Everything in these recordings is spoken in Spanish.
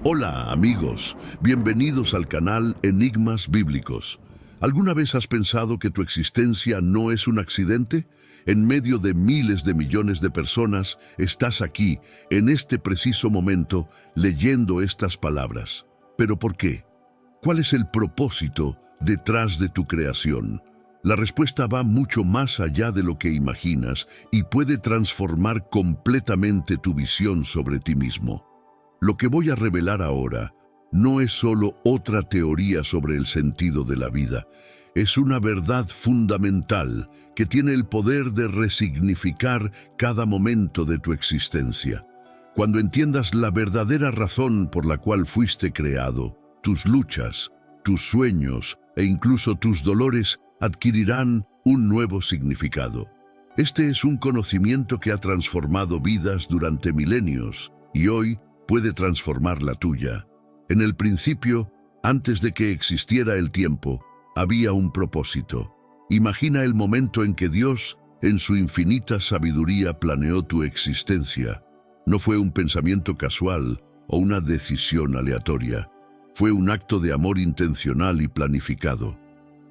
Hola amigos, bienvenidos al canal Enigmas Bíblicos. ¿Alguna vez has pensado que tu existencia no es un accidente? En medio de miles de millones de personas, estás aquí, en este preciso momento, leyendo estas palabras. ¿Pero por qué? ¿Cuál es el propósito detrás de tu creación? La respuesta va mucho más allá de lo que imaginas y puede transformar completamente tu visión sobre ti mismo. Lo que voy a revelar ahora no es solo otra teoría sobre el sentido de la vida, es una verdad fundamental que tiene el poder de resignificar cada momento de tu existencia. Cuando entiendas la verdadera razón por la cual fuiste creado, tus luchas, tus sueños e incluso tus dolores adquirirán un nuevo significado. Este es un conocimiento que ha transformado vidas durante milenios y hoy puede transformar la tuya. En el principio, antes de que existiera el tiempo, había un propósito. Imagina el momento en que Dios, en su infinita sabiduría, planeó tu existencia. No fue un pensamiento casual o una decisión aleatoria. Fue un acto de amor intencional y planificado.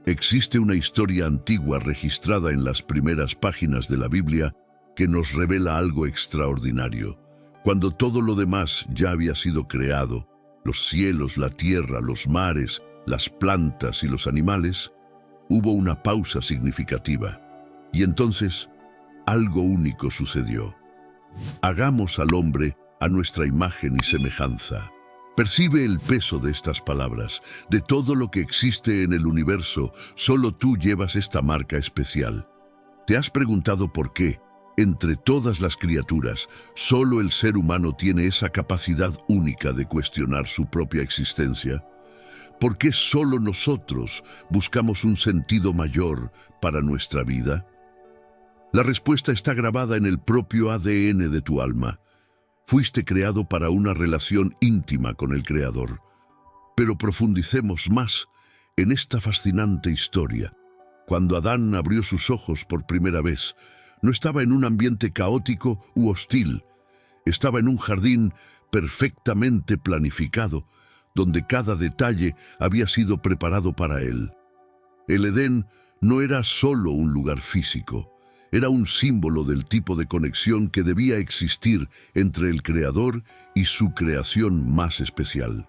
Existe una historia antigua registrada en las primeras páginas de la Biblia que nos revela algo extraordinario. Cuando todo lo demás ya había sido creado, los cielos, la tierra, los mares, las plantas y los animales, hubo una pausa significativa. Y entonces, algo único sucedió. Hagamos al hombre a nuestra imagen y semejanza. Percibe el peso de estas palabras. De todo lo que existe en el universo, solo tú llevas esta marca especial. ¿Te has preguntado por qué? Entre todas las criaturas, solo el ser humano tiene esa capacidad única de cuestionar su propia existencia. ¿Por qué solo nosotros buscamos un sentido mayor para nuestra vida? La respuesta está grabada en el propio ADN de tu alma. Fuiste creado para una relación íntima con el Creador. Pero profundicemos más en esta fascinante historia. Cuando Adán abrió sus ojos por primera vez, no estaba en un ambiente caótico u hostil. Estaba en un jardín perfectamente planificado, donde cada detalle había sido preparado para él. El Edén no era solo un lugar físico, era un símbolo del tipo de conexión que debía existir entre el Creador y su creación más especial.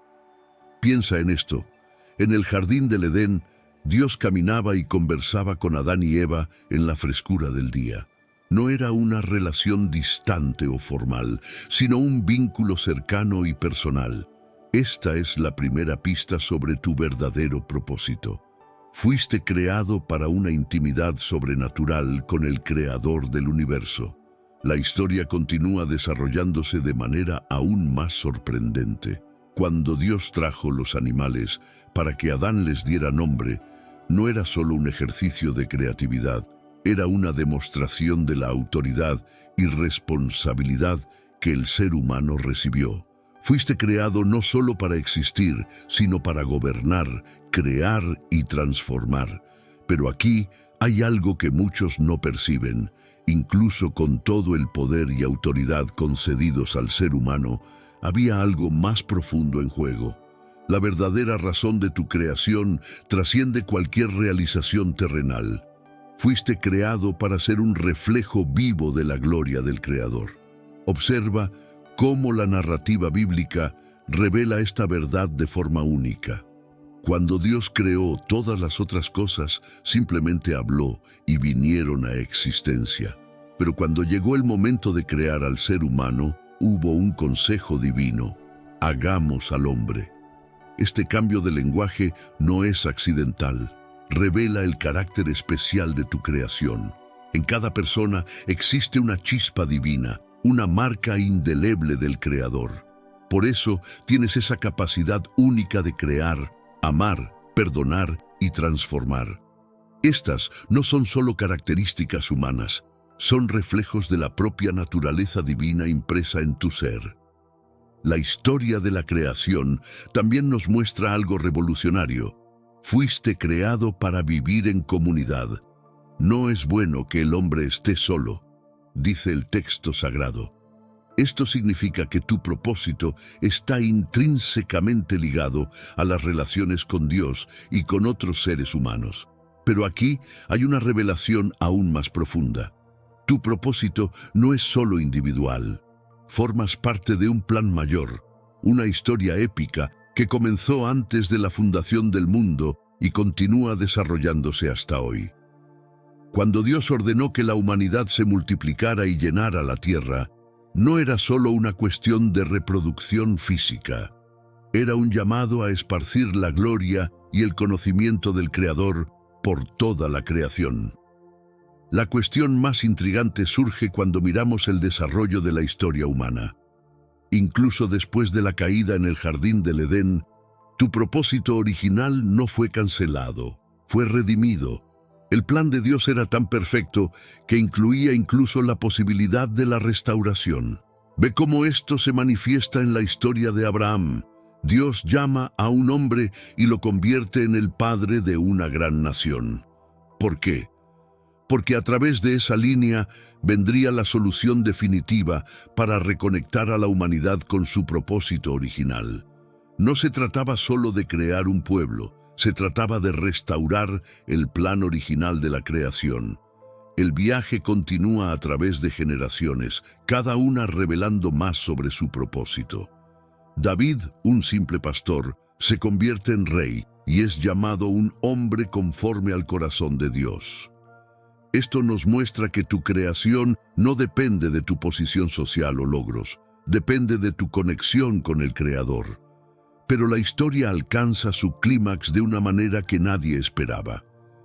Piensa en esto. En el jardín del Edén, Dios caminaba y conversaba con Adán y Eva en la frescura del día. No era una relación distante o formal, sino un vínculo cercano y personal. Esta es la primera pista sobre tu verdadero propósito. Fuiste creado para una intimidad sobrenatural con el Creador del universo. La historia continúa desarrollándose de manera aún más sorprendente. Cuando Dios trajo los animales para que Adán les diera nombre, no era solo un ejercicio de creatividad, era una demostración de la autoridad y responsabilidad que el ser humano recibió. Fuiste creado no solo para existir, sino para gobernar, crear y transformar. Pero aquí hay algo que muchos no perciben. Incluso con todo el poder y autoridad concedidos al ser humano, había algo más profundo en juego. La verdadera razón de tu creación trasciende cualquier realización terrenal. Fuiste creado para ser un reflejo vivo de la gloria del Creador. Observa cómo la narrativa bíblica revela esta verdad de forma única. Cuando Dios creó todas las otras cosas, simplemente habló y vinieron a existencia. Pero cuando llegó el momento de crear al ser humano, hubo un consejo divino: hagamos al hombre. Este cambio de lenguaje no es accidental. Revela el carácter especial de tu creación. En cada persona existe una chispa divina, una marca indeleble del Creador. Por eso tienes esa capacidad única de crear, amar, perdonar y transformar. Estas no son solo características humanas, son reflejos de la propia naturaleza divina impresa en tu ser. La historia de la creación también nos muestra algo revolucionario. Fuiste creado para vivir en comunidad. No es bueno que el hombre esté solo, dice el texto sagrado. Esto significa que tu propósito está intrínsecamente ligado a las relaciones con Dios y con otros seres humanos. Pero aquí hay una revelación aún más profunda. Tu propósito no es solo individual. Formas parte de un plan mayor, una historia épica que comenzó antes de la fundación del mundo y continúa desarrollándose hasta hoy. Cuando Dios ordenó que la humanidad se multiplicara y llenara la tierra, no era solo una cuestión de reproducción física. Era un llamado a esparcir la gloria y el conocimiento del Creador por toda la creación. La cuestión más intrigante surge cuando miramos el desarrollo de la historia humana. Incluso después de la caída en el jardín del Edén, tu propósito original no fue cancelado, fue redimido. El plan de Dios era tan perfecto que incluía incluso la posibilidad de la restauración. Ve cómo esto se manifiesta en la historia de Abraham. Dios llama a un hombre y lo convierte en el padre de una gran nación. ¿Por qué? Porque a través de esa línea vendría la solución definitiva para reconectar a la humanidad con su propósito original. No se trataba solo de crear un pueblo, se trataba de restaurar el plan original de la creación. El viaje continúa a través de generaciones, cada una revelando más sobre su propósito. David, un simple pastor, se convierte en rey y es llamado un hombre conforme al corazón de Dios. Esto nos muestra que tu creación no depende de tu posición social o logros, depende de tu conexión con el Creador. Pero la historia alcanza su clímax de una manera que nadie esperaba.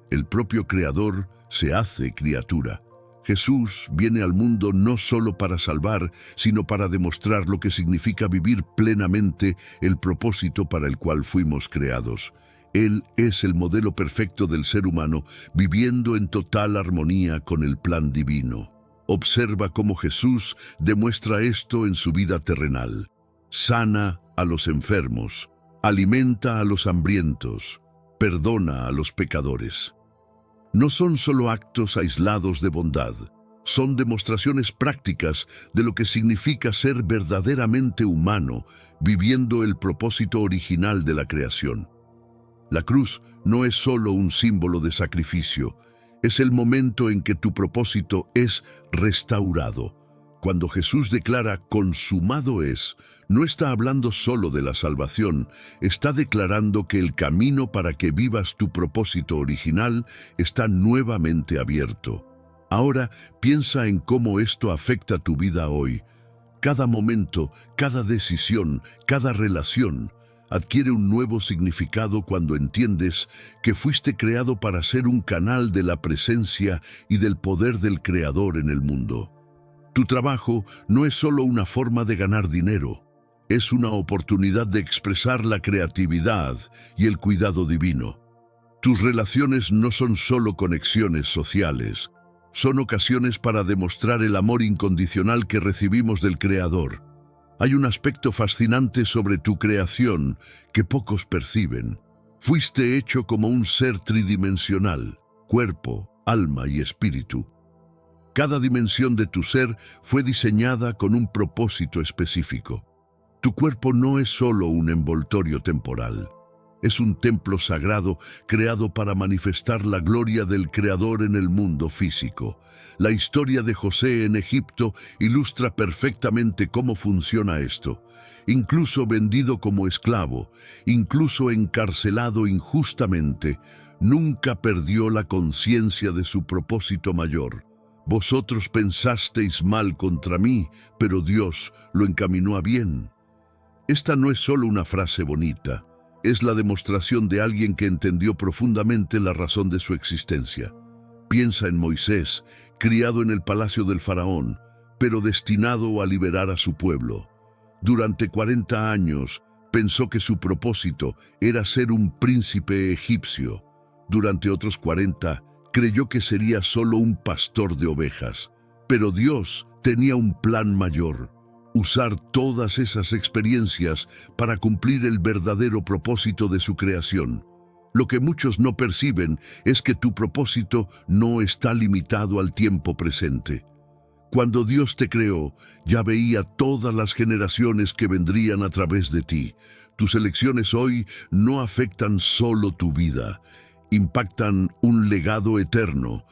El propio Creador se hace criatura. Jesús viene al mundo no solo para salvar, sino para demostrar lo que significa vivir plenamente el propósito para el cual fuimos creados. Él es el modelo perfecto del ser humano, viviendo en total armonía con el plan divino. Observa cómo Jesús demuestra esto en su vida terrenal. Sana a los enfermos, alimenta a los hambrientos, perdona a los pecadores. No son solo actos aislados de bondad, son demostraciones prácticas de lo que significa ser verdaderamente humano, viviendo el propósito original de la creación. La cruz no es solo un símbolo de sacrificio, es el momento en que tu propósito es restaurado. Cuando Jesús declara consumado es, no está hablando solo de la salvación, está declarando que el camino para que vivas tu propósito original está nuevamente abierto. Ahora piensa en cómo esto afecta tu vida hoy. Cada momento, cada decisión, cada relación adquiere un nuevo significado cuando entiendes que fuiste creado para ser un canal de la presencia y del poder del Creador en el mundo. Tu trabajo no es solo una forma de ganar dinero, es una oportunidad de expresar la creatividad y el cuidado divino. Tus relaciones no son solo conexiones sociales, son ocasiones para demostrar el amor incondicional que recibimos del Creador. Hay un aspecto fascinante sobre tu creación que pocos perciben. Fuiste hecho como un ser tridimensional, cuerpo, alma y espíritu. Cada dimensión de tu ser fue diseñada con un propósito específico. Tu cuerpo no es solo un envoltorio temporal. Es un templo sagrado creado para manifestar la gloria del Creador en el mundo físico. La historia de José en Egipto ilustra perfectamente cómo funciona esto. Incluso vendido como esclavo, incluso encarcelado injustamente, nunca perdió la conciencia de su propósito mayor. Vosotros pensasteis mal contra mí, pero Dios lo encaminó a bien. Esta no es solo una frase bonita, es la demostración de alguien que entendió profundamente la razón de su existencia. Piensa en Moisés, criado en el palacio del faraón, pero destinado a liberar a su pueblo. Durante 40 años pensó que su propósito era ser un príncipe egipcio. Durante otros 40 creyó que sería solo un pastor de ovejas, pero Dios tenía un plan mayor, usar todas esas experiencias para cumplir el verdadero propósito de su creación. Lo que muchos no perciben es que tu propósito no está limitado al tiempo presente. Cuando Dios te creó, ya veía todas las generaciones que vendrían a través de ti. Tus elecciones hoy no afectan solo tu vida, impactan un legado eterno.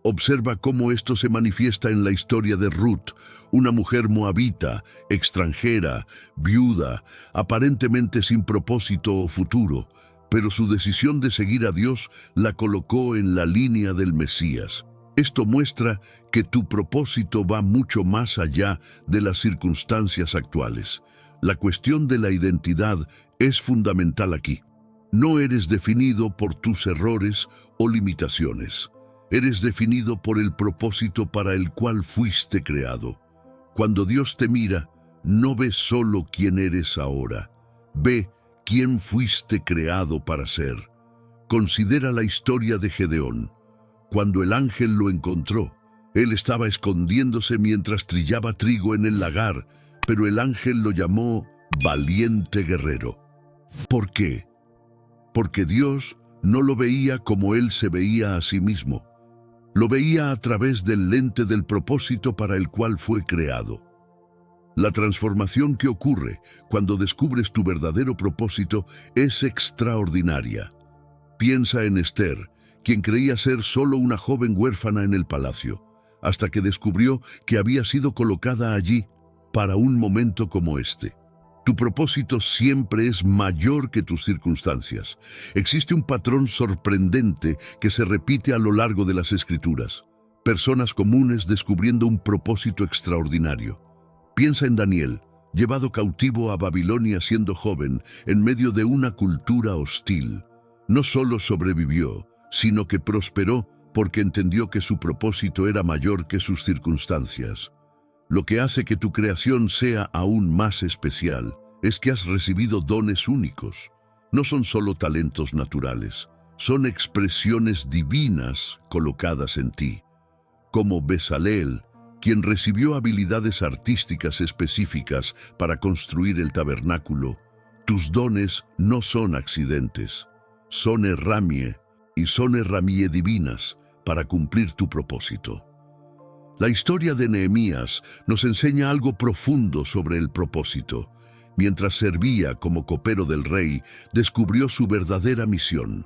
Observa cómo esto se manifiesta en la historia de Ruth, una mujer moabita, extranjera, viuda, aparentemente sin propósito o futuro, pero su decisión de seguir a Dios la colocó en la línea del Mesías. Esto muestra que tu propósito va mucho más allá de las circunstancias actuales. La cuestión de la identidad es fundamental aquí. No eres definido por tus errores o limitaciones. Eres definido por el propósito para el cual fuiste creado. Cuando Dios te mira, no ve solo quién eres ahora. Ve quién fuiste creado para ser. Considera la historia de Gedeón. Cuando el ángel lo encontró, él estaba escondiéndose mientras trillaba trigo en el lagar, pero el ángel lo llamó valiente guerrero. ¿Por qué? Porque Dios no lo veía como él se veía a sí mismo. Lo veía a través del lente del propósito para el cual fue creado. La transformación que ocurre cuando descubres tu verdadero propósito es extraordinaria. Piensa en Esther, quien creía ser solo una joven huérfana en el palacio, hasta que descubrió que había sido colocada allí para un momento como este. Tu propósito siempre es mayor que tus circunstancias. Existe un patrón sorprendente que se repite a lo largo de las Escrituras. Personas comunes descubriendo un propósito extraordinario. Piensa en Daniel, llevado cautivo a Babilonia siendo joven, en medio de una cultura hostil. No solo sobrevivió, sino que prosperó porque entendió que su propósito era mayor que sus circunstancias. Lo que hace que tu creación sea aún más especial es que has recibido dones únicos. No son solo talentos naturales, son expresiones divinas colocadas en ti. Como Bezaleel, quien recibió habilidades artísticas específicas para construir el tabernáculo, tus dones no son accidentes, son herramie divinas para cumplir tu propósito. La historia de Nehemías nos enseña algo profundo sobre el propósito. Mientras servía como copero del rey, descubrió su verdadera misión: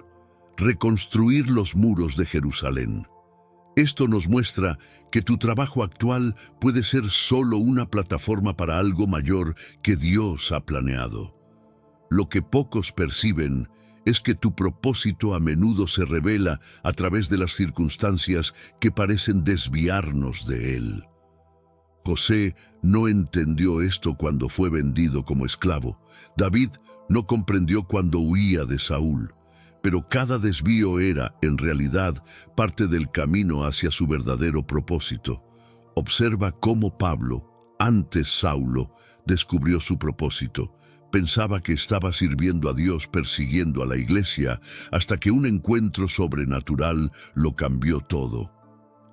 reconstruir los muros de Jerusalén. Esto nos muestra que tu trabajo actual puede ser solo una plataforma para algo mayor que Dios ha planeado. Lo que pocos perciben es que tu propósito a menudo se revela a través de las circunstancias que parecen desviarnos de él. José no entendió esto cuando fue vendido como esclavo. David no comprendió cuando huía de Saúl. Pero cada desvío era, en realidad, parte del camino hacia su verdadero propósito. Observa cómo Pablo, antes Saulo, descubrió su propósito. Pensaba que estaba sirviendo a Dios persiguiendo a la iglesia, hasta que un encuentro sobrenatural lo cambió todo.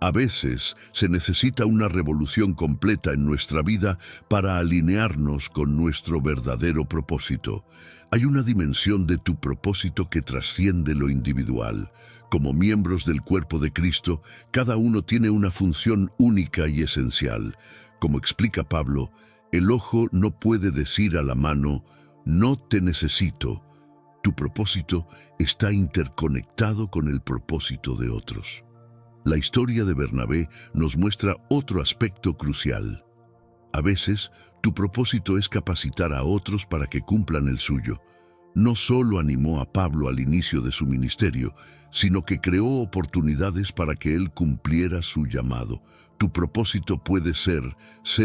A veces se necesita una revolución completa en nuestra vida para alinearnos con nuestro verdadero propósito. Hay una dimensión de tu propósito que trasciende lo individual. Como miembros del cuerpo de Cristo, cada uno tiene una función única y esencial. Como explica Pablo, el ojo no puede decir a la mano, no te necesito. Tu propósito está interconectado con el propósito de otros. La historia de Bernabé nos muestra otro aspecto crucial. A veces, tu propósito es capacitar a otros para que cumplan el suyo. No solo animó a Pablo al inicio de su ministerio, sino que creó oportunidades para que él cumpliera su llamado. Tu propósito puede ser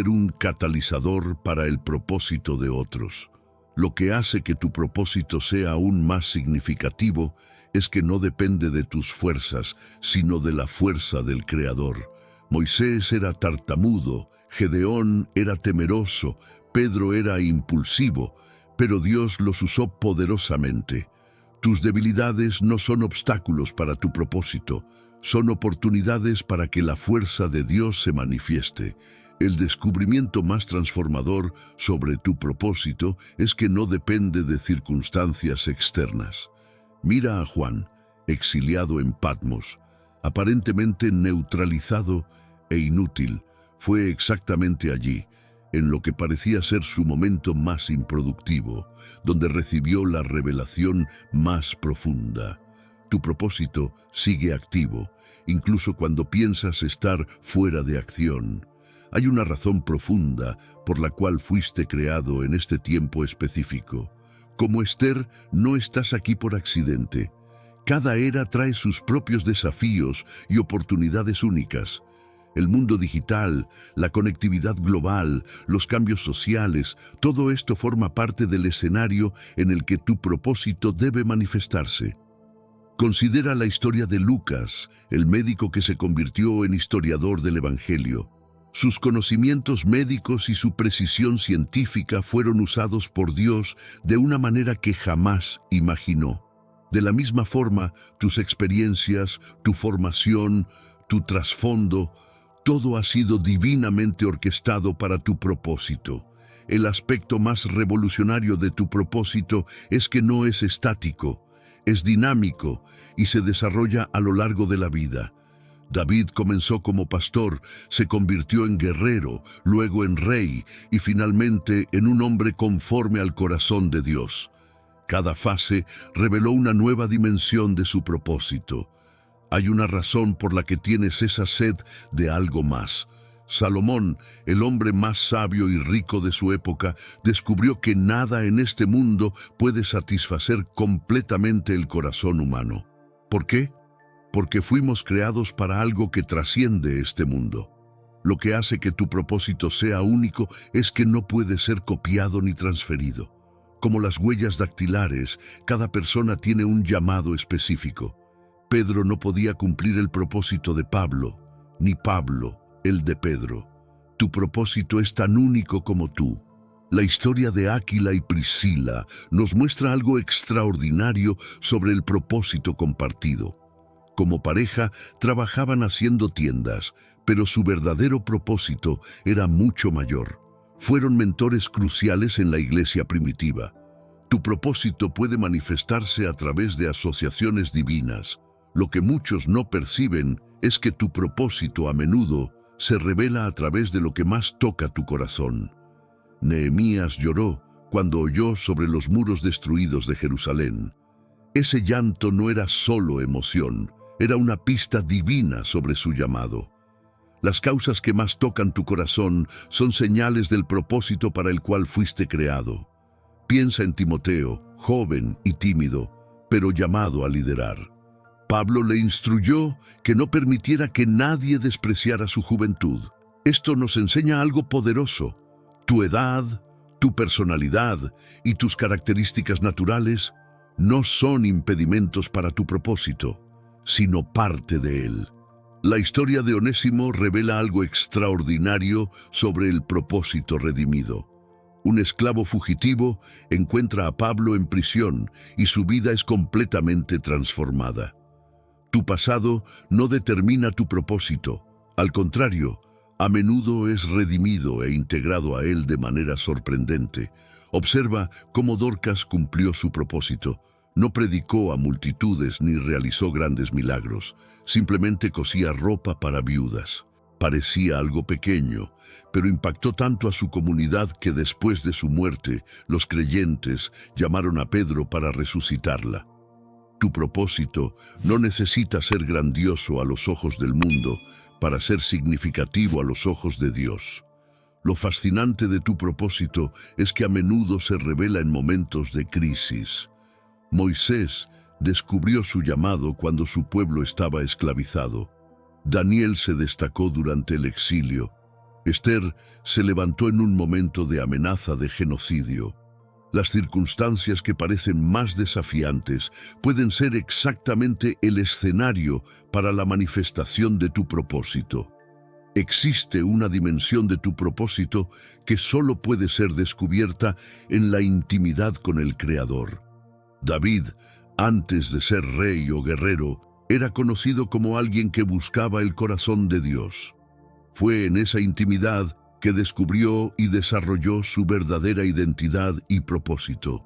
un catalizador para el propósito de otros. Lo que hace que tu propósito sea aún más significativo es que no depende de tus fuerzas, sino de la fuerza del Creador. Moisés era tartamudo, Gedeón era temeroso, Pedro era impulsivo, pero Dios los usó poderosamente. Tus debilidades no son obstáculos para tu propósito, son oportunidades para que la fuerza de Dios se manifieste. El descubrimiento más transformador sobre tu propósito es que no depende de circunstancias externas. Mira a Juan, exiliado en Patmos, aparentemente neutralizado e inútil. Fue exactamente allí, en lo que parecía ser su momento más improductivo, donde recibió la revelación más profunda. Tu propósito sigue activo, incluso cuando piensas estar fuera de acción. Hay una razón profunda por la cual fuiste creado en este tiempo específico. Como Esther, no estás aquí por accidente. Cada era trae sus propios desafíos y oportunidades únicas. El mundo digital, la conectividad global, los cambios sociales, todo esto forma parte del escenario en el que tu propósito debe manifestarse. Considera la historia de Lucas, el médico que se convirtió en historiador del Evangelio. Sus conocimientos médicos y su precisión científica fueron usados por Dios de una manera que jamás imaginó. De la misma forma, tus experiencias, tu formación, tu trasfondo, todo ha sido divinamente orquestado para tu propósito. El aspecto más revolucionario de tu propósito es que no es estático, es dinámico y se desarrolla a lo largo de la vida. David comenzó como pastor, se convirtió en guerrero, luego en rey y finalmente en un hombre conforme al corazón de Dios. Cada fase reveló una nueva dimensión de su propósito. Hay una razón por la que tienes esa sed de algo más. Salomón, el hombre más sabio y rico de su época, descubrió que nada en este mundo puede satisfacer completamente el corazón humano. ¿Por qué? Porque fuimos creados para algo que trasciende este mundo. Lo que hace que tu propósito sea único es que no puede ser copiado ni transferido. Como las huellas dactilares, cada persona tiene un llamado específico. Pedro no podía cumplir el propósito de Pablo, ni Pablo el de Pedro. Tu propósito es tan único como tú. La historia de Áquila y Priscila nos muestra algo extraordinario sobre el propósito compartido. Como pareja, trabajaban haciendo tiendas, pero su verdadero propósito era mucho mayor. Fueron mentores cruciales en la iglesia primitiva. Tu propósito puede manifestarse a través de asociaciones divinas. Lo que muchos no perciben es que tu propósito a menudo se revela a través de lo que más toca tu corazón. Nehemías lloró cuando oyó sobre los muros destruidos de Jerusalén. Ese llanto no era solo emoción, era una pista divina sobre su llamado. Las causas que más tocan tu corazón son señales del propósito para el cual fuiste creado. Piensa en Timoteo, joven y tímido, pero llamado a liderar. Pablo le instruyó que no permitiera que nadie despreciara su juventud. Esto nos enseña algo poderoso. Tu edad, tu personalidad y tus características naturales no son impedimentos para tu propósito, sino parte de él. La historia de Onésimo revela algo extraordinario sobre el propósito redimido. Un esclavo fugitivo encuentra a Pablo en prisión y su vida es completamente transformada. Tu pasado no determina tu propósito. Al contrario, a menudo es redimido e integrado a él de manera sorprendente. Observa cómo Dorcas cumplió su propósito. No predicó a multitudes ni realizó grandes milagros. Simplemente cosía ropa para viudas. Parecía algo pequeño, pero impactó tanto a su comunidad que después de su muerte, los creyentes llamaron a Pedro para resucitarla. Tu propósito no necesita ser grandioso a los ojos del mundo para ser significativo a los ojos de Dios. Lo fascinante de tu propósito es que a menudo se revela en momentos de crisis. Moisés descubrió su llamado cuando su pueblo estaba esclavizado. Daniel se destacó durante el exilio. Esther se levantó en un momento de amenaza de genocidio. Las circunstancias que parecen más desafiantes pueden ser exactamente el escenario para la manifestación de tu propósito. Existe una dimensión de tu propósito que solo puede ser descubierta en la intimidad con el Creador. David, antes de ser rey o guerrero, era conocido como alguien que buscaba el corazón de Dios. Fue en esa intimidad que descubrió y desarrolló su verdadera identidad y propósito.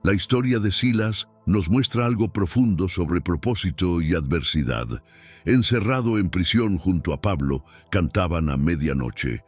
La historia de Silas nos muestra algo profundo sobre propósito y adversidad. Encerrado en prisión junto a Pablo, cantaban a medianoche.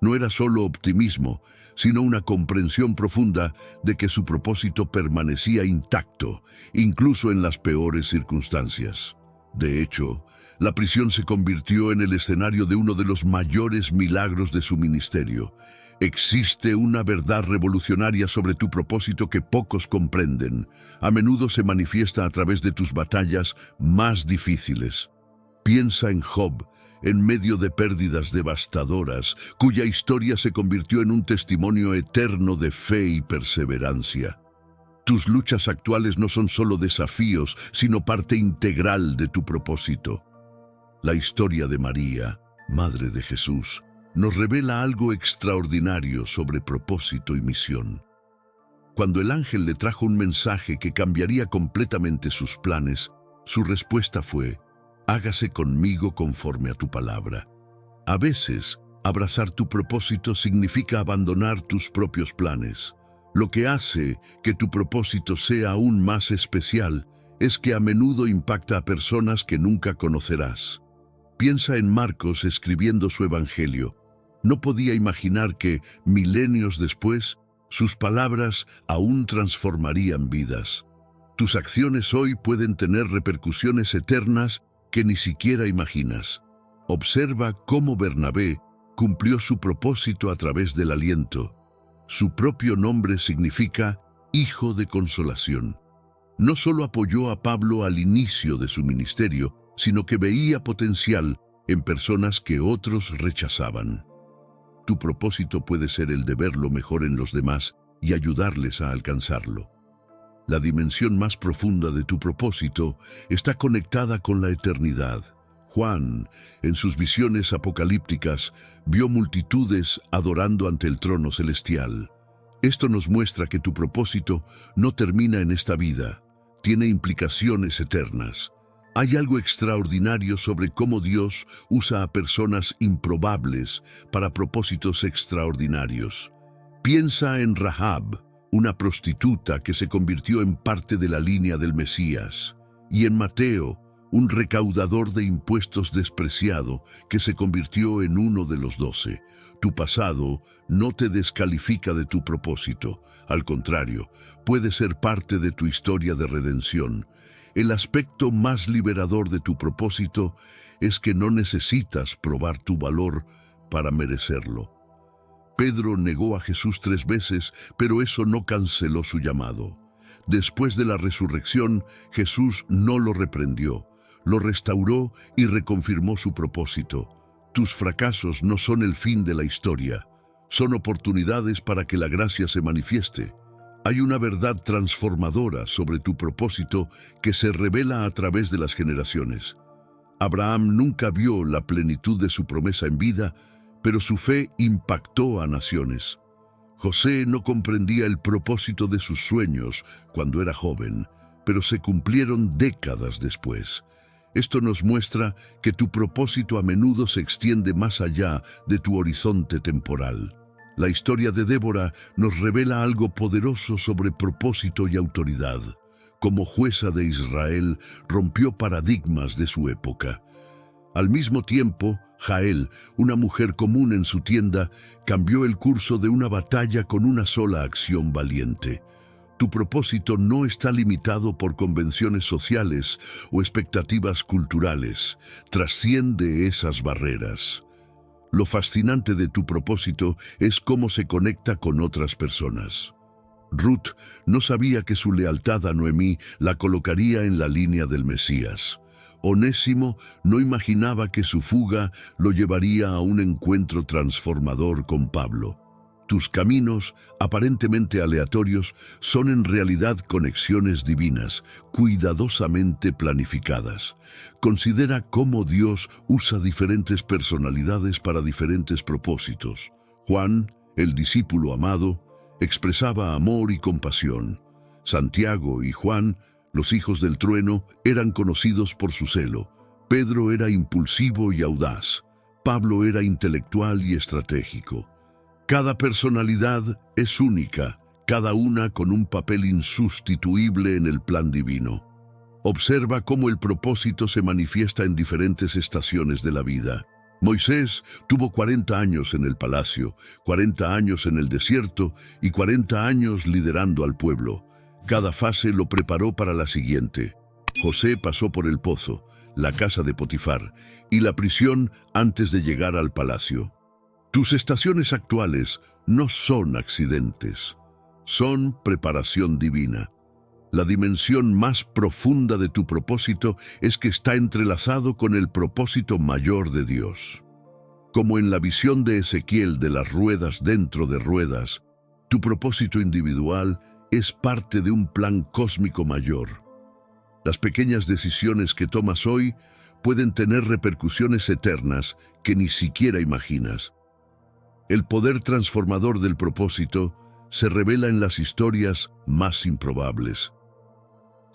No era solo optimismo, sino una comprensión profunda de que su propósito permanecía intacto, incluso en las peores circunstancias. De hecho, la prisión se convirtió en el escenario de uno de los mayores milagros de su ministerio. Existe una verdad revolucionaria sobre tu propósito que pocos comprenden. A menudo se manifiesta a través de tus batallas más difíciles. Piensa en Job, en medio de pérdidas devastadoras, cuya historia se convirtió en un testimonio eterno de fe y perseverancia. Tus luchas actuales no son solo desafíos, sino parte integral de tu propósito. La historia de María, Madre de Jesús, nos revela algo extraordinario sobre propósito y misión. Cuando el ángel le trajo un mensaje que cambiaría completamente sus planes, su respuesta fue: hágase conmigo conforme a tu palabra. A veces, abrazar tu propósito significa abandonar tus propios planes. Lo que hace que tu propósito sea aún más especial es que a menudo impacta a personas que nunca conocerás. Piensa en Marcos escribiendo su evangelio. No podía imaginar que, milenios después, sus palabras aún transformarían vidas. Tus acciones hoy pueden tener repercusiones eternas que ni siquiera imaginas. Observa cómo Bernabé cumplió su propósito a través del aliento. Su propio nombre significa hijo de consolación. No solo apoyó a Pablo al inicio de su ministerio, sino que veía potencial en personas que otros rechazaban. Tu propósito puede ser el de ver lo mejor en los demás y ayudarles a alcanzarlo. La dimensión más profunda de tu propósito está conectada con la eternidad. Juan, en sus visiones apocalípticas, vio multitudes adorando ante el trono celestial. Esto nos muestra que tu propósito no termina en esta vida, tiene implicaciones eternas. Hay algo extraordinario sobre cómo Dios usa a personas improbables para propósitos extraordinarios. Piensa en Rahab, una prostituta que se convirtió en parte de la línea del Mesías, y en Mateo, un recaudador de impuestos despreciado que se convirtió en uno de los 12. Tu pasado no te descalifica de tu propósito. Al contrario, puede ser parte de tu historia de redención. El aspecto más liberador de tu propósito es que no necesitas probar tu valor para merecerlo. Pedro negó a Jesús 3 veces, pero eso no canceló su llamado. Después de la resurrección, Jesús no lo reprendió, lo restauró y reconfirmó su propósito. Tus fracasos no son el fin de la historia, son oportunidades para que la gracia se manifieste. Hay una verdad transformadora sobre tu propósito que se revela a través de las generaciones. Abraham nunca vio la plenitud de su promesa en vida, pero su fe impactó a naciones. José no comprendía el propósito de sus sueños cuando era joven, pero se cumplieron décadas después. Esto nos muestra que tu propósito a menudo se extiende más allá de tu horizonte temporal. La historia de Débora nos revela algo poderoso sobre propósito y autoridad. Como jueza de Israel, rompió paradigmas de su época. Al mismo tiempo, Jael, una mujer común en su tienda, cambió el curso de una batalla con una sola acción valiente. Tu propósito no está limitado por convenciones sociales o expectativas culturales. Trasciende esas barreras. Lo fascinante de tu propósito es cómo se conecta con otras personas. Ruth no sabía que su lealtad a Noemí la colocaría en la línea del Mesías. Onésimo no imaginaba que su fuga lo llevaría a un encuentro transformador con Pablo. Tus caminos, aparentemente aleatorios, son en realidad conexiones divinas, cuidadosamente planificadas. Considera cómo Dios usa diferentes personalidades para diferentes propósitos. Juan, el discípulo amado, expresaba amor y compasión. Santiago y Juan, los hijos del trueno, eran conocidos por su celo. Pedro era impulsivo y audaz. Pablo era intelectual y estratégico. Cada personalidad es única, cada una con un papel insustituible en el plan divino. Observa cómo el propósito se manifiesta en diferentes estaciones de la vida. Moisés tuvo 40 años en el palacio, 40 años en el desierto y 40 años liderando al pueblo. Cada fase lo preparó para la siguiente. José pasó por el pozo, la casa de Potifar y la prisión antes de llegar al palacio. Tus estaciones actuales no son accidentes, son preparación divina. La dimensión más profunda de tu propósito es que está entrelazado con el propósito mayor de Dios. Como en la visión de Ezequiel de las ruedas dentro de ruedas, tu propósito individual es parte de un plan cósmico mayor. Las pequeñas decisiones que tomas hoy pueden tener repercusiones eternas que ni siquiera imaginas. El poder transformador del propósito se revela en las historias más improbables.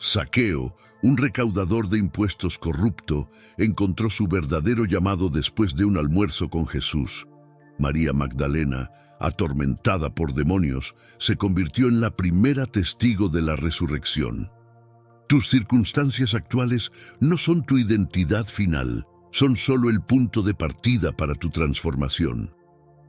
Zaqueo, un recaudador de impuestos corrupto, encontró su verdadero llamado después de un almuerzo con Jesús. María Magdalena, atormentada por demonios, se convirtió en la primera testigo de la resurrección. Tus circunstancias actuales no son tu identidad final, son solo el punto de partida para tu transformación.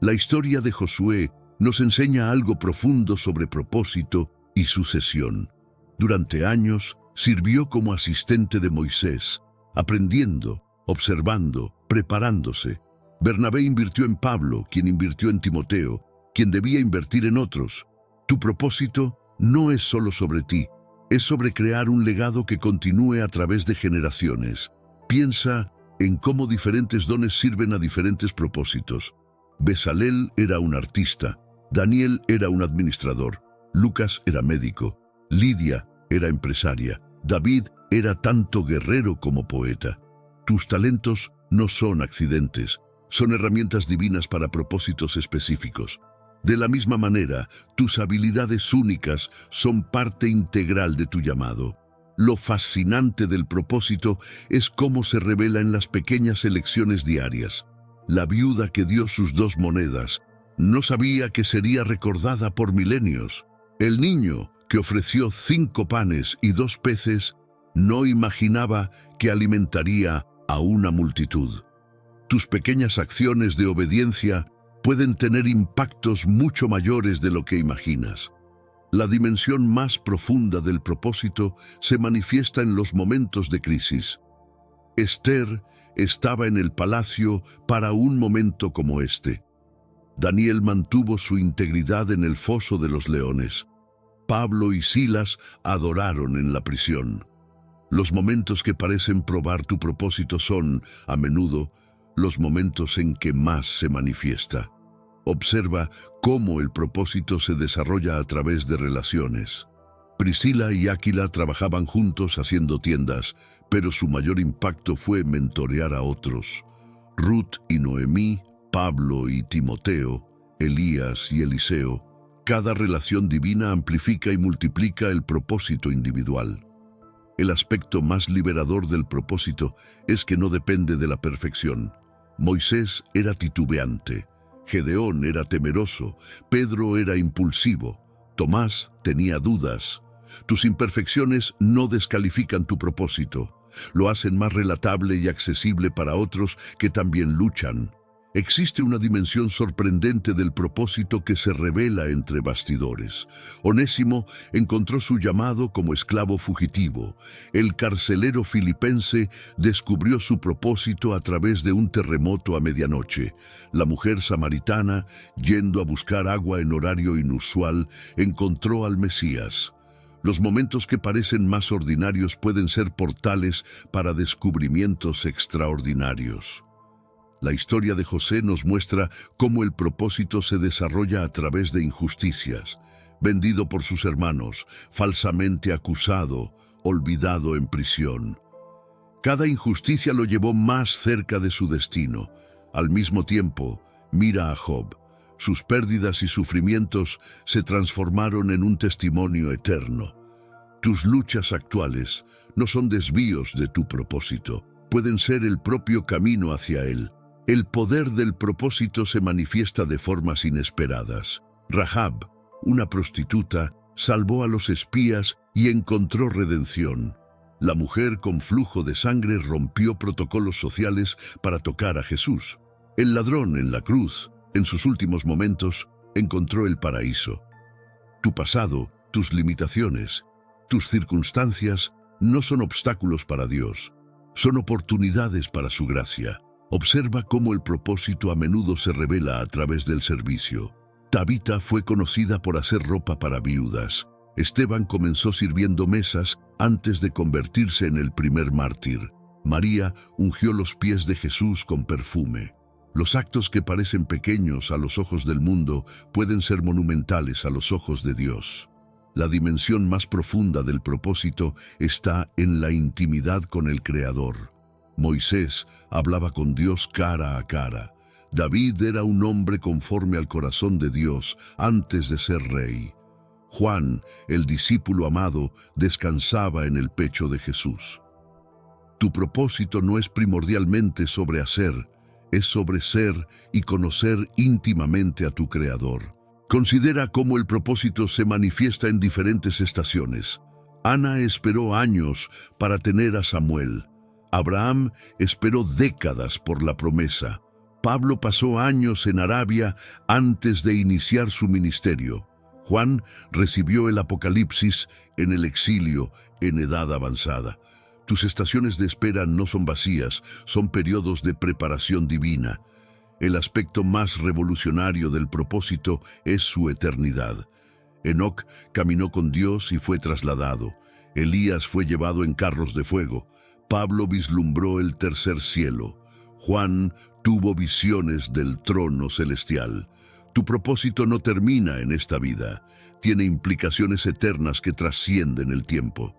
La historia de Josué nos enseña algo profundo sobre propósito y sucesión. Durante años sirvió como asistente de Moisés, aprendiendo, observando, preparándose. Bernabé invirtió en Pablo, quien invirtió en Timoteo, quien debía invertir en otros. Tu propósito no es solo sobre ti, es sobre crear un legado que continúe a través de generaciones. Piensa en cómo diferentes dones sirven a diferentes propósitos. Bezalel era un artista, Daniel era un administrador, Lucas era médico, Lidia era empresaria, David era tanto guerrero como poeta. Tus talentos no son accidentes, son herramientas divinas para propósitos específicos. De la misma manera, tus habilidades únicas son parte integral de tu llamado. Lo fascinante del propósito es cómo se revela en las pequeñas elecciones diarias. La viuda que dio sus 2 monedas no sabía que sería recordada por milenios. El niño que ofreció 5 panes y 2 peces no imaginaba que alimentaría a una multitud. Tus pequeñas acciones de obediencia pueden tener impactos mucho mayores de lo que imaginas. La dimensión más profunda del propósito se manifiesta en los momentos de crisis. Esther estaba en el palacio para un momento como este. Daniel mantuvo su integridad en el foso de los leones. Pablo y Silas adoraron en la prisión. Los momentos que parecen probar tu propósito son, a menudo, los momentos en que más se manifiesta. Observa cómo el propósito se desarrolla a través de relaciones. Priscila y Áquila trabajaban juntos haciendo tiendas, pero su mayor impacto fue mentorear a otros. Ruth y Noemí, Pablo y Timoteo, Elías y Eliseo. Cada relación divina amplifica y multiplica el propósito individual. El aspecto más liberador del propósito es que no depende de la perfección. Moisés era titubeante, Gedeón era temeroso, Pedro era impulsivo, Tomás tenía dudas. Tus imperfecciones no descalifican tu propósito, lo hacen más relatable y accesible para otros que también luchan. Existe una dimensión sorprendente del propósito que se revela entre bastidores. Onésimo encontró su llamado como esclavo fugitivo. El carcelero filipense descubrió su propósito a través de un terremoto a medianoche. La mujer samaritana, yendo a buscar agua en horario inusual, encontró al Mesías. Los momentos que parecen más ordinarios pueden ser portales para descubrimientos extraordinarios. La historia de José nos muestra cómo el propósito se desarrolla a través de injusticias. Vendido por sus hermanos, falsamente acusado, olvidado en prisión. Cada injusticia lo llevó más cerca de su destino. Al mismo tiempo, mira a Job. Sus pérdidas y sufrimientos se transformaron en un testimonio eterno. Tus luchas actuales no son desvíos de tu propósito, pueden ser el propio camino hacia él. El poder del propósito se manifiesta de formas inesperadas. Rahab, una prostituta, salvó a los espías y encontró redención. La mujer con flujo de sangre rompió protocolos sociales para tocar a Jesús. El ladrón en la cruz, en sus últimos momentos, encontró el paraíso. Tu pasado, tus limitaciones, tus circunstancias no son obstáculos para Dios, son oportunidades para su gracia. Observa cómo el propósito a menudo se revela a través del servicio. Tabita fue conocida por hacer ropa para viudas. Esteban comenzó sirviendo mesas antes de convertirse en el primer mártir. María ungió los pies de Jesús con perfume. Los actos que parecen pequeños a los ojos del mundo pueden ser monumentales a los ojos de Dios. La dimensión más profunda del propósito está en la intimidad con el Creador. Moisés hablaba con Dios cara a cara. David era un hombre conforme al corazón de Dios antes de ser rey. Juan, el discípulo amado, descansaba en el pecho de Jesús. Tu propósito no es primordialmente sobre hacer, es sobre ser y conocer íntimamente a tu Creador. Considera cómo el propósito se manifiesta en diferentes estaciones. Ana esperó años para tener a Samuel. Abraham esperó décadas por la promesa. Pablo pasó años en Arabia antes de iniciar su ministerio. Juan recibió el Apocalipsis en el exilio, en edad avanzada. Tus estaciones de espera no son vacías, son periodos de preparación divina. El aspecto más revolucionario del propósito es su eternidad. Enoc caminó con Dios y fue trasladado. Elías fue llevado en carros de fuego. Pablo vislumbró el tercer cielo. Juan tuvo visiones del trono celestial. Tu propósito no termina en esta vida. Tiene implicaciones eternas que trascienden el tiempo.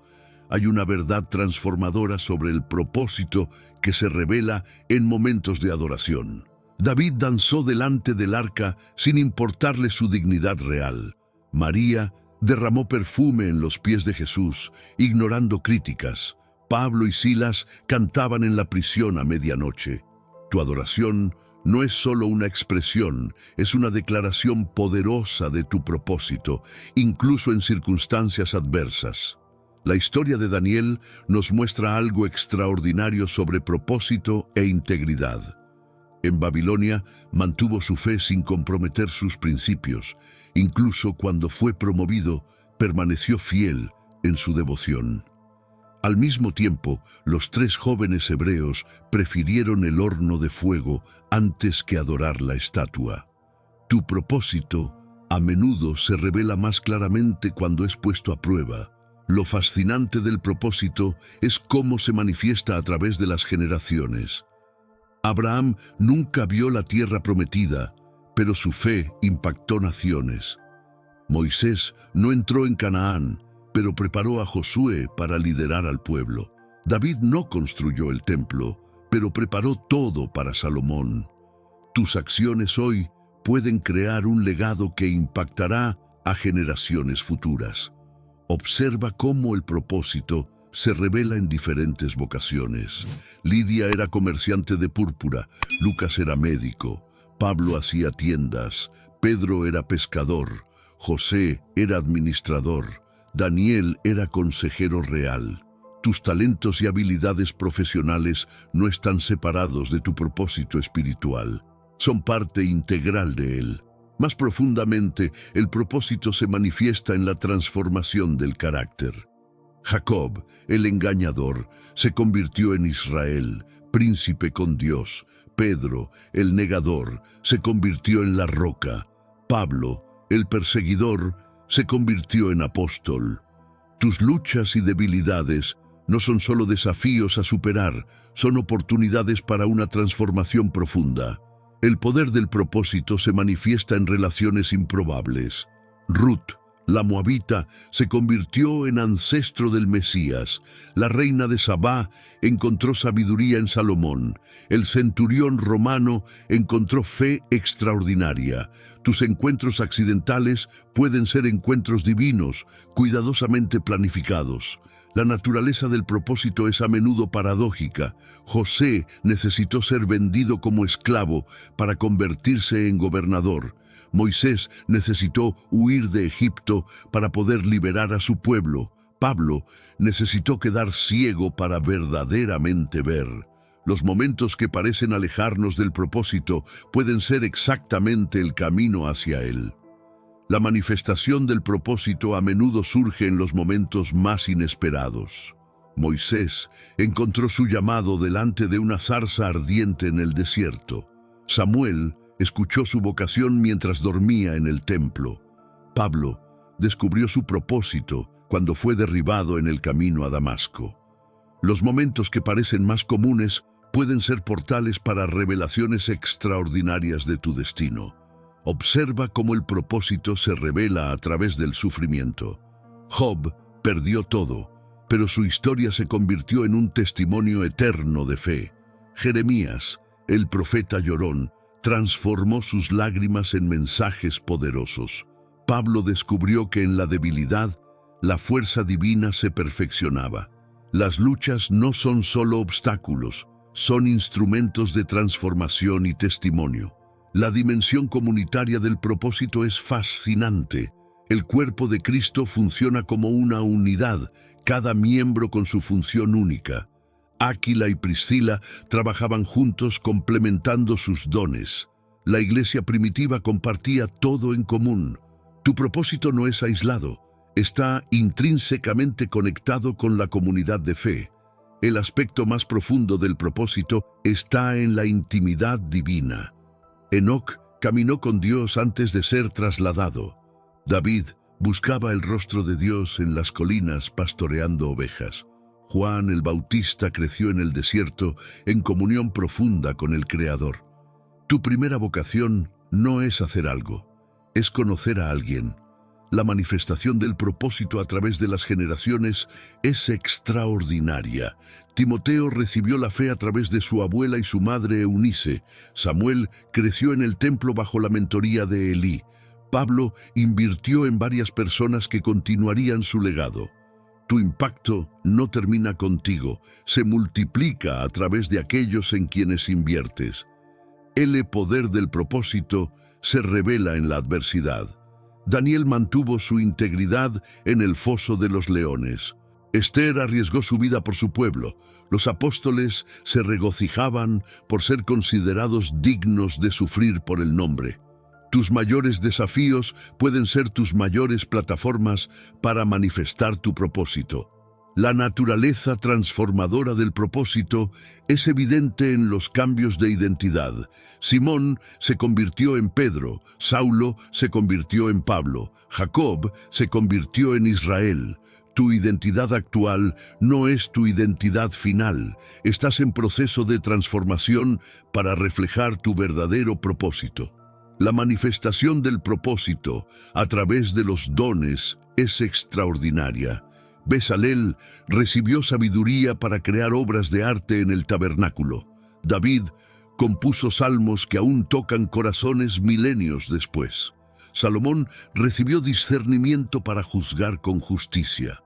Hay una verdad transformadora sobre el propósito que se revela en momentos de adoración. David danzó delante del arca sin importarle su dignidad real. María derramó perfume en los pies de Jesús, ignorando críticas. Pablo y Silas cantaban en la prisión a medianoche. Tu adoración no es solo una expresión, es una declaración poderosa de tu propósito, incluso en circunstancias adversas. La historia de Daniel nos muestra algo extraordinario sobre propósito e integridad. En Babilonia mantuvo su fe sin comprometer sus principios. Incluso cuando fue promovido, permaneció fiel en su devoción. Al mismo tiempo, los 3 jóvenes hebreos prefirieron el horno de fuego antes que adorar la estatua. Tu propósito a menudo se revela más claramente cuando es puesto a prueba. Lo fascinante del propósito es cómo se manifiesta a través de las generaciones. Abraham nunca vio la tierra prometida, pero su fe impactó naciones. Moisés no entró en Canaán, pero preparó a Josué para liderar al pueblo. David no construyó el templo, pero preparó todo para Salomón. Tus acciones hoy pueden crear un legado que impactará a generaciones futuras. Observa cómo el propósito se revela en diferentes vocaciones. Lidia era comerciante de púrpura, Lucas era médico, Pablo hacía tiendas, Pedro era pescador, José era administrador, Daniel era consejero real. Tus talentos y habilidades profesionales no están separados de tu propósito espiritual, son parte integral de él. Más profundamente, el propósito se manifiesta en la transformación del carácter. Jacob, el engañador, se convirtió en Israel, príncipe con Dios. Pedro, el negador, se convirtió en la roca. Pablo, el perseguidor, se convirtió en apóstol. Tus luchas y debilidades no son solo desafíos a superar, son oportunidades para una transformación profunda. El poder del propósito se manifiesta en relaciones improbables. Ruth, la moabita, se convirtió en ancestro del Mesías. La reina de Sabá encontró sabiduría en Salomón. El centurión romano encontró fe extraordinaria. Tus encuentros accidentales pueden ser encuentros divinos, cuidadosamente planificados. La naturaleza del propósito es a menudo paradójica. José necesitó ser vendido como esclavo para convertirse en gobernador. Moisés necesitó huir de Egipto para poder liberar a su pueblo. Pablo necesitó quedar ciego para verdaderamente ver. Los momentos que parecen alejarnos del propósito pueden ser exactamente el camino hacia él. La manifestación del propósito a menudo surge en los momentos más inesperados. Moisés encontró su llamado delante de una zarza ardiente en el desierto. Samuel escuchó su vocación mientras dormía en el templo. Pablo descubrió su propósito cuando fue derribado en el camino a Damasco. Los momentos que parecen más comunes pueden ser portales para revelaciones extraordinarias de tu destino. Observa cómo el propósito se revela a través del sufrimiento. Job perdió todo, pero su historia se convirtió en un testimonio eterno de fe. Jeremías, el profeta llorón, transformó sus lágrimas en mensajes poderosos. Pablo descubrió que en la debilidad, la fuerza divina se perfeccionaba. Las luchas no son solo obstáculos, son instrumentos de transformación y testimonio. La dimensión comunitaria del propósito es fascinante. El cuerpo de Cristo funciona como una unidad, cada miembro con su función única. Áquila y Priscila trabajaban juntos complementando sus dones. La iglesia primitiva compartía todo en común. Tu propósito no es aislado, está intrínsecamente conectado con la comunidad de fe. El aspecto más profundo del propósito está en la intimidad divina. Enoc caminó con Dios antes de ser trasladado. David buscaba el rostro de Dios en las colinas pastoreando ovejas. Juan el Bautista creció en el desierto en comunión profunda con el Creador. Tu primera vocación no es hacer algo, es conocer a alguien. La manifestación del propósito a través de las generaciones es extraordinaria. Timoteo recibió la fe a través de su abuela y su madre Eunice. Samuel creció en el templo bajo la mentoría de Elí. Pablo invirtió en varias personas que continuarían su legado. Tu impacto no termina contigo, se multiplica a través de aquellos en quienes inviertes. El poder del propósito se revela en la adversidad. Daniel mantuvo su integridad en el foso de los leones. Esther arriesgó su vida por su pueblo. Los apóstoles se regocijaban por ser considerados dignos de sufrir por el nombre. Tus mayores desafíos pueden ser tus mayores plataformas para manifestar tu propósito. La naturaleza transformadora del propósito es evidente en los cambios de identidad. Simón se convirtió en Pedro, Saulo se convirtió en Pablo, Jacob se convirtió en Israel. Tu identidad actual no es tu identidad final. Estás en proceso de transformación para reflejar tu verdadero propósito. La manifestación del propósito a través de los dones es extraordinaria. Bezalel recibió sabiduría para crear obras de arte en el tabernáculo. David compuso salmos que aún tocan corazones milenios después. Salomón recibió discernimiento para juzgar con justicia.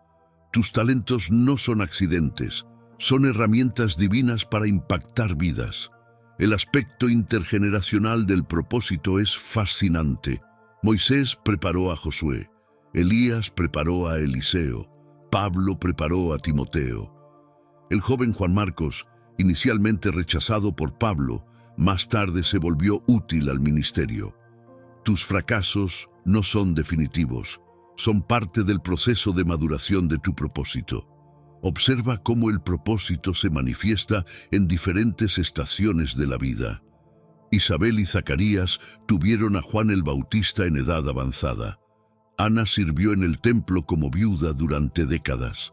Tus talentos no son accidentes, son herramientas divinas para impactar vidas. El aspecto intergeneracional del propósito es fascinante. Moisés preparó a Josué, Elías preparó a Eliseo, Pablo preparó a Timoteo. El joven Juan Marcos, inicialmente rechazado por Pablo, más tarde se volvió útil al ministerio. Tus fracasos no son definitivos, son parte del proceso de maduración de tu propósito. Observa cómo el propósito se manifiesta en diferentes estaciones de la vida. Isabel y Zacarías tuvieron a Juan el Bautista en edad avanzada. Ana sirvió en el templo como viuda durante décadas.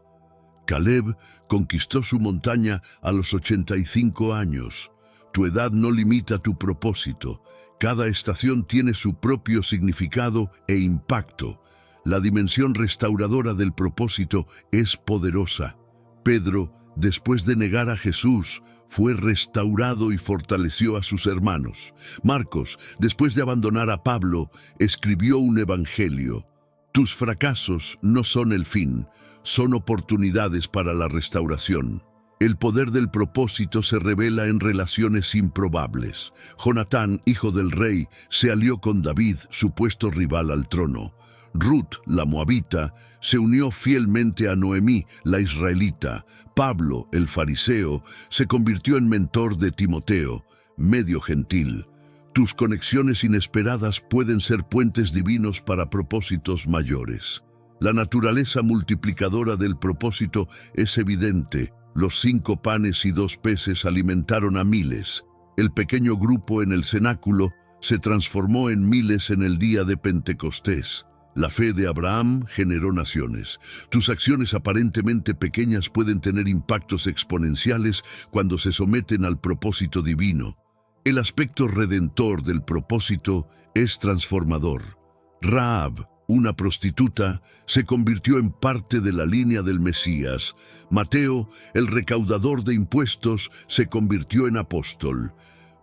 Caleb conquistó su montaña a los 85 años. Tu edad no limita tu propósito. Cada estación tiene su propio significado e impacto. La dimensión restauradora del propósito es poderosa. Pedro, después de negar a Jesús, fue restaurado y fortaleció a sus hermanos. Marcos, después de abandonar a Pablo, escribió un evangelio. Tus fracasos no son el fin, son oportunidades para la restauración. El poder del propósito se revela en relaciones improbables. Jonatán, hijo del rey, se alió con David, supuesto rival al trono. Ruth, la moabita, se unió fielmente a Noemí, la israelita. Pablo, el fariseo, se convirtió en mentor de Timoteo, medio gentil. Tus conexiones inesperadas pueden ser puentes divinos para propósitos mayores. La naturaleza multiplicadora del propósito es evidente. Los 5 panes y 2 peces alimentaron a miles. El pequeño grupo en el cenáculo se transformó en miles en el día de Pentecostés. La fe de Abraham generó naciones. Tus acciones aparentemente pequeñas pueden tener impactos exponenciales cuando se someten al propósito divino. El aspecto redentor del propósito es transformador. Rahab, una prostituta, se convirtió en parte de la línea del Mesías. Mateo, el recaudador de impuestos, se convirtió en apóstol.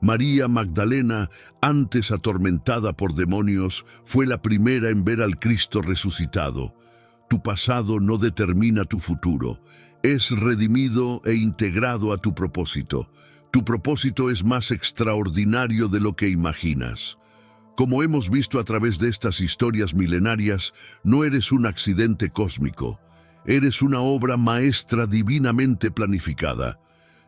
María Magdalena, antes atormentada por demonios, fue la primera en ver al Cristo resucitado. Tu pasado no determina tu futuro. Es redimido e integrado a tu propósito. Tu propósito es más extraordinario de lo que imaginas. Como hemos visto a través de estas historias milenarias, no eres un accidente cósmico. Eres una obra maestra divinamente planificada.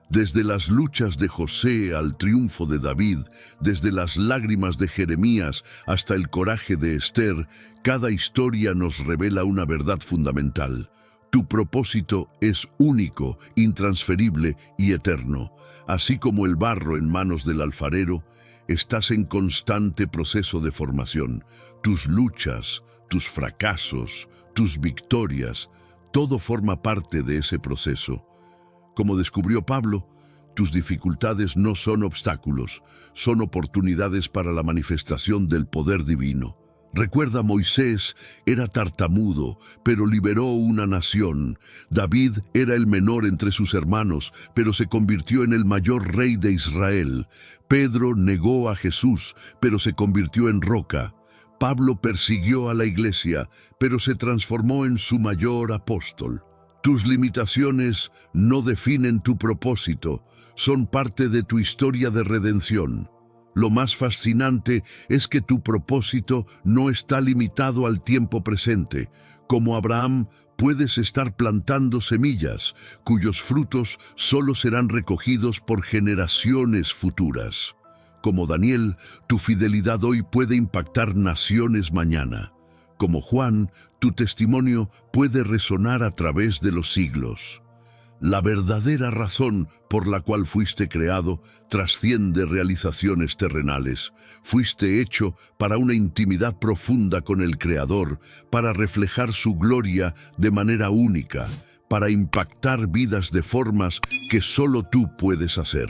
Desde las luchas de José al triunfo de David, desde las lágrimas de Jeremías hasta el coraje de Esther, cada historia nos revela una verdad fundamental. Tu propósito es único, intransferible y eterno. Así como el barro en manos del alfarero, estás en constante proceso de formación. Tus luchas, tus fracasos, tus victorias, todo forma parte de ese proceso. Como descubrió Pablo, tus dificultades no son obstáculos, son oportunidades para la manifestación del poder divino. Recuerda, Moisés era tartamudo, pero liberó una nación. David era el menor entre sus hermanos, pero se convirtió en el mayor rey de Israel. Pedro negó a Jesús, pero se convirtió en roca. Pablo persiguió a la iglesia, pero se transformó en su mayor apóstol. Tus limitaciones no definen tu propósito, son parte de tu historia de redención. Lo más fascinante es que tu propósito no está limitado al tiempo presente. Como Abraham, puedes estar plantando semillas, cuyos frutos solo serán recogidos por generaciones futuras. Como Daniel, tu fidelidad hoy puede impactar naciones mañana. Como Juan, tu testimonio puede resonar a través de los siglos. La verdadera razón por la cual fuiste creado trasciende realizaciones terrenales. Fuiste hecho para una intimidad profunda con el Creador, para reflejar su gloria de manera única, para impactar vidas de formas que solo tú puedes hacer.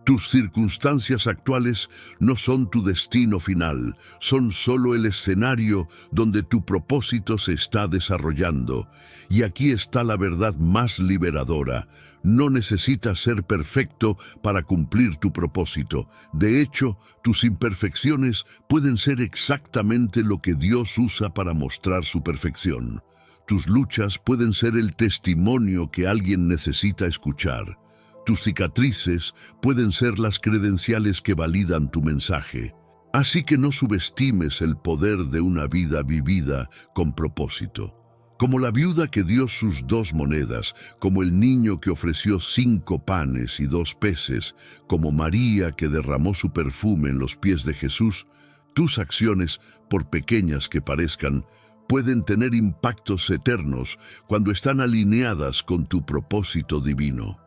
Tus circunstancias actuales no son tu destino final, son solo el escenario donde tu propósito se está desarrollando. Y aquí está la verdad más liberadora. No necesitas ser perfecto para cumplir tu propósito. De hecho, tus imperfecciones pueden ser exactamente lo que Dios usa para mostrar su perfección. Tus luchas pueden ser el testimonio que alguien necesita escuchar. Tus cicatrices pueden ser las credenciales que validan tu mensaje. Así que no subestimes el poder de una vida vivida con propósito. Como la viuda que dio sus 2 monedas, como el niño que ofreció 5 panes y 2 peces, como María que derramó su perfume en los pies de Jesús, tus acciones, por pequeñas que parezcan, pueden tener impactos eternos cuando están alineadas con tu propósito divino.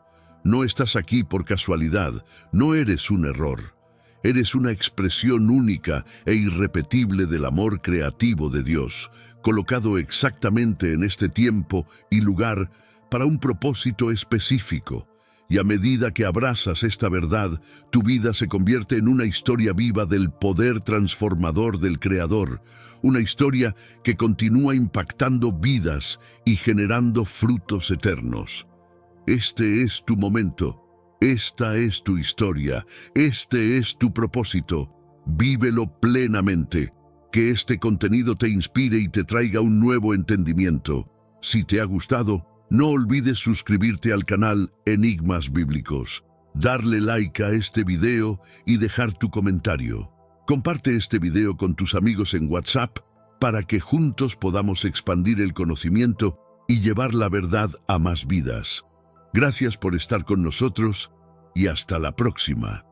No estás aquí por casualidad, no eres un error. Eres una expresión única e irrepetible del amor creativo de Dios, colocado exactamente en este tiempo y lugar para un propósito específico. Y a medida que abrazas esta verdad, tu vida se convierte en una historia viva del poder transformador del Creador, una historia que continúa impactando vidas y generando frutos eternos. Este es tu momento, esta es tu historia, este es tu propósito. Vívelo plenamente. Que este contenido te inspire y te traiga un nuevo entendimiento. Si te ha gustado, No olvides suscribirte al canal Enigmas Bíblicos, darle like a este video y dejar tu comentario. Comparte este video con tus amigos en WhatsApp para que juntos podamos expandir el conocimiento y llevar la verdad a más vidas. Gracias por estar con nosotros y hasta la próxima.